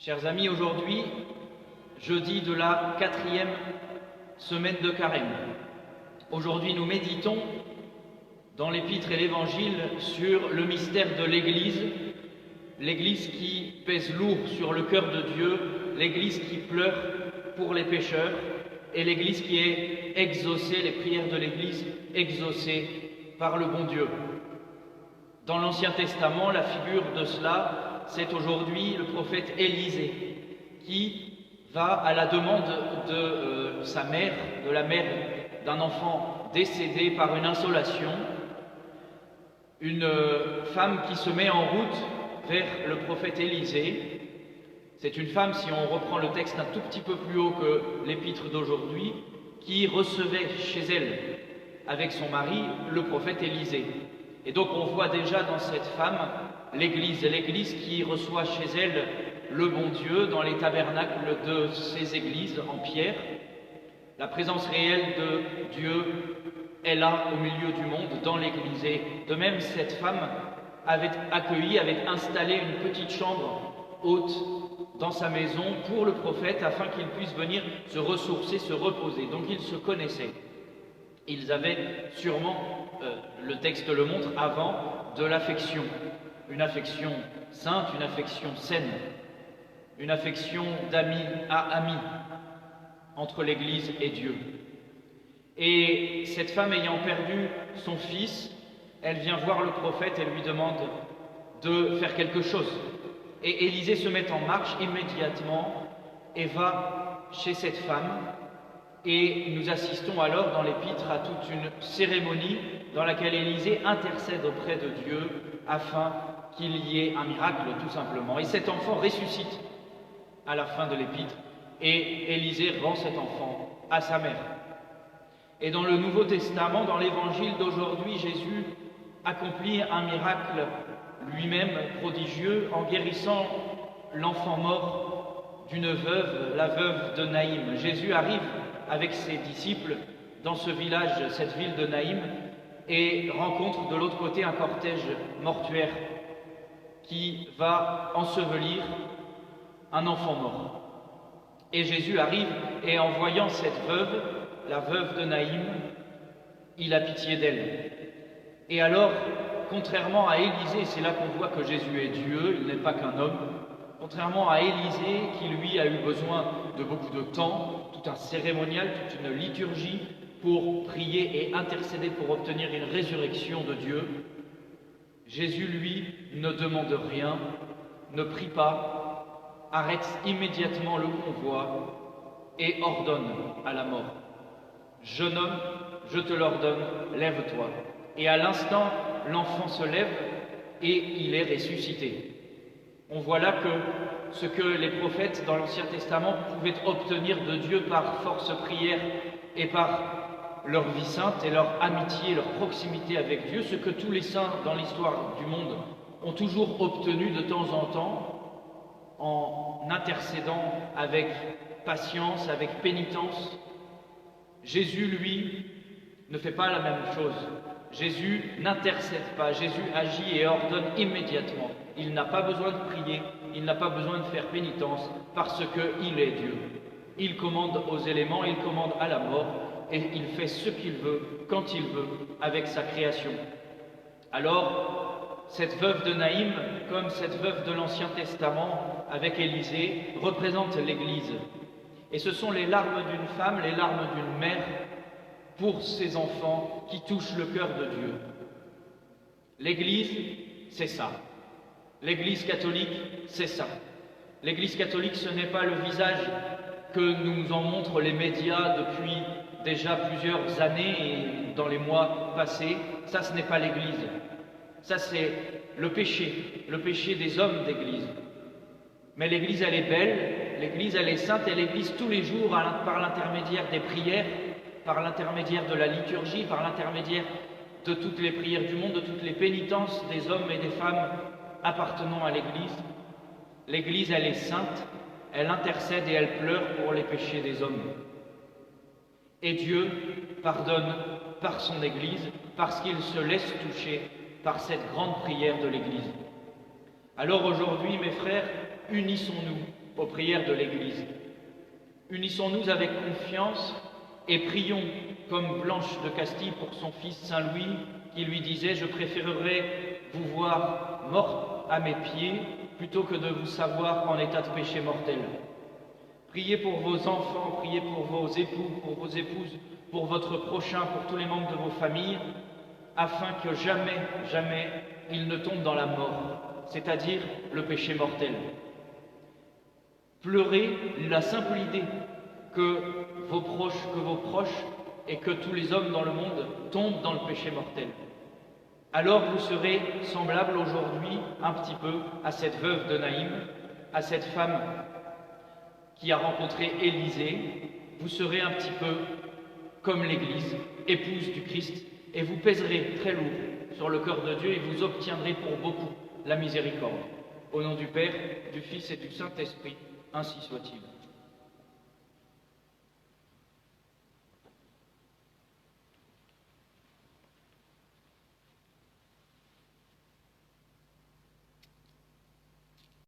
Chers amis, aujourd'hui, jeudi de la 4e semaine de Carême. Aujourd'hui, nous méditons dans l'Épître et l'Évangile sur le mystère de l'Église, l'Église qui pèse lourd sur le cœur de Dieu, l'Église qui pleure pour les pécheurs et l'Église qui est exaucée, les prières de l'Église exaucées par le bon Dieu. Dans l'Ancien Testament, la figure de cela, c'est aujourd'hui le prophète Élisée qui va à la demande de sa mère, de la mère d'un enfant décédé par une insolation, une femme qui se met en route vers le prophète Élisée. C'est une femme, si on reprend le texte un tout petit peu plus haut que l'épître d'aujourd'hui, qui recevait chez elle, avec son mari, le prophète Élisée. Et donc on voit déjà dans cette femme l'Église qui reçoit chez elle le bon Dieu dans les tabernacles de ces églises en pierre. La présence réelle de Dieu est là au milieu du monde, dans l'Église. Et de même, cette femme avait installé une petite chambre haute dans sa maison pour le prophète afin qu'il puisse venir se ressourcer, se reposer. Donc ils se connaissaient. Ils avaient sûrement, le texte le montre, avant de l'affection. Une affection sainte, une affection saine, une affection d'ami à ami entre l'Église et Dieu. Et cette femme ayant perdu son fils, elle vient voir le prophète et lui demande de faire quelque chose. Et Élisée se met en marche immédiatement et va chez cette femme. Et nous assistons alors dans l'épître à toute une cérémonie dans laquelle Élisée intercède auprès de Dieu afin qu'il y ait un miracle tout simplement. Et cet enfant ressuscite à la fin de l'épître et Élisée rend cet enfant à sa mère. Et dans le Nouveau Testament, dans l'Évangile d'aujourd'hui, Jésus accomplit un miracle lui-même prodigieux en guérissant l'enfant mort d'une veuve, la veuve de Naïm. Jésus arrive avec ses disciples dans ce village, cette ville de Naïm, et rencontre de l'autre côté un cortège mortuaire qui va ensevelir un enfant mort. Et Jésus arrive et en voyant cette veuve, la veuve de Naïm, il a pitié d'elle. Et alors, contrairement à Élisée, c'est là qu'on voit que Jésus est Dieu, il n'est pas qu'un homme, contrairement à Élisée qui lui a eu besoin de beaucoup de temps, tout un cérémonial, toute une liturgie pour prier et intercéder pour obtenir une résurrection de Dieu, Jésus, lui, ne demande rien, ne prie pas, arrête immédiatement le convoi et ordonne à la mort. Jeune homme, je te l'ordonne, lève-toi. Et à l'instant, l'enfant se lève et il est ressuscité. On voit là que ce que les prophètes dans l'Ancien Testament pouvaient obtenir de Dieu par force prière et par leur vie sainte et leur amitié, leur proximité avec Dieu, ce que tous les saints dans l'histoire du monde ont toujours obtenu de temps en temps en intercédant avec patience, avec pénitence. Jésus, lui, ne fait pas la même chose. Jésus n'intercède pas, Jésus agit et ordonne immédiatement. Il n'a pas besoin de prier, il n'a pas besoin de faire pénitence parce qu'il est Dieu. Il commande aux éléments, il commande à la mort et il fait ce qu'il veut, quand il veut, avec sa création. Alors, cette veuve de Naïm, comme cette veuve de l'Ancien Testament avec Élisée, représente l'Église. Et ce sont les larmes d'une femme, les larmes d'une mère pour ses enfants qui touchent le cœur de Dieu. L'Église, c'est ça. L'Église catholique, c'est ça. L'Église catholique, ce n'est pas le visage que nous en montrent les médias depuis déjà plusieurs années et dans les mois passés. Ça, ce n'est pas l'Église. Ça, c'est le péché des hommes d'Église. Mais l'Église, elle est belle, l'Église, elle est sainte, et l'Église, tous les jours, par l'intermédiaire des prières, par l'intermédiaire de la liturgie, par l'intermédiaire de toutes les prières du monde, de toutes les pénitences des hommes et des femmes appartenant à l'Église. L'Église, elle est sainte, elle intercède et elle pleure pour les péchés des hommes. Et Dieu pardonne par son Église, parce qu'il se laisse toucher par cette grande prière de l'Église. Alors aujourd'hui, mes frères, unissons-nous aux prières de l'Église. Unissons-nous avec confiance et prions comme Blanche de Castille pour son fils Saint-Louis, qui lui disait « Je préférerais vous voir morte à mes pieds plutôt que de vous savoir en état de péché mortel. » Priez pour vos enfants, priez pour vos époux, pour vos épouses, pour votre prochain, pour tous les membres de vos familles, afin que jamais, jamais, ils ne tombent dans la mort, c'est-à-dire le péché mortel. Pleurez la simple idée que vos proches et que tous les hommes dans le monde tombent dans le péché mortel. Alors vous serez semblable aujourd'hui un petit peu à cette veuve de Naïm, à cette femme qui a rencontré Élisée. Vous serez un petit peu comme l'Église, épouse du Christ, et vous pèserez très lourd sur le cœur de Dieu et vous obtiendrez pour beaucoup la miséricorde. Au nom du Père, du Fils et du Saint-Esprit, ainsi soit-il.